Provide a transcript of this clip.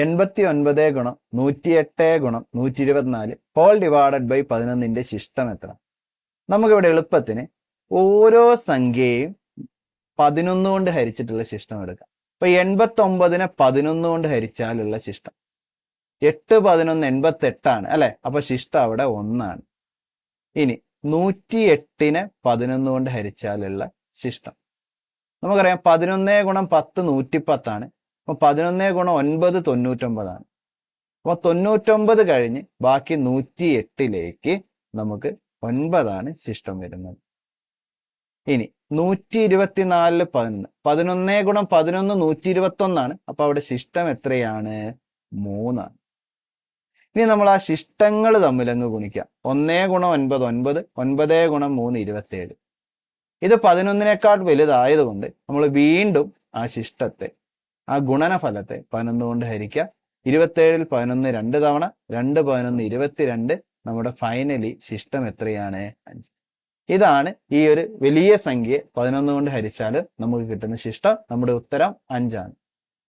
89 ഗുണം 108 ഗുണം 124 whole divided by 11ന്റെ ശിഷ്ടം എത്ര? നമുക്കിവിടെ എളുപ്പത്തിന് ഓരോ സംഖ്യയും 11 കൊണ്ട് ഹരിച്ചിട്ടുള്ള ശിഷ്ടം എടുക്കാം. അപ്പൊ 89നെ 11 കൊണ്ട് ഹരിച്ചാലുള്ള ശിഷ്ടം 8 11 88 അല്ലെ? അപ്പൊ ശിഷ്ടം അവിടെ 1. ഇനി 108നെ 11 കൊണ്ട് ഹരിച്ചാലുള്ള ശിഷ്ടം നമുക്കറിയാം 11 ഗുണം 10 110. അപ്പൊ 11 ഗുണം 9 99. അപ്പൊ 99 കഴിഞ്ഞ് ബാക്കി 108ലേക്ക് നമുക്ക് 9 ശിഷ്ടം വരുന്നത്. ഇനി 124 11. 11 ഗുണം 11 121. അപ്പൊ അവിടെ ശിഷ്ടം എത്രയാണ്? 3. ഇനി നമ്മൾ ആ ശിഷ്ടങ്ങൾ തമ്മിൽ അങ്ങ് ഗുണിക്കാം. 1 ഗുണം 9 9, 9 ഗുണം 3 27. ഇത് 11നേക്കാൾ വലുതായതുകൊണ്ട് നമ്മൾ വീണ്ടും ആ ശിഷ്ടത്തെ, ആ ഗുണനഫലത്തെ 11 കൊണ്ട് ഹരിക്കുക. 27ൽ 11 2 തവണ, 2 11 22. നമ്മുടെ ഫൈനലി ശിഷ്ടം എത്രയാണ്? 5. ഇതാണ് ഈ ഒരു വലിയ സംഖ്യയെ 11 കൊണ്ട് ഹരിച്ചാൽ നമുക്ക് കിട്ടുന്ന ശിഷ്ടം. നമ്മുടെ ഉത്തരം 5 ആണ്.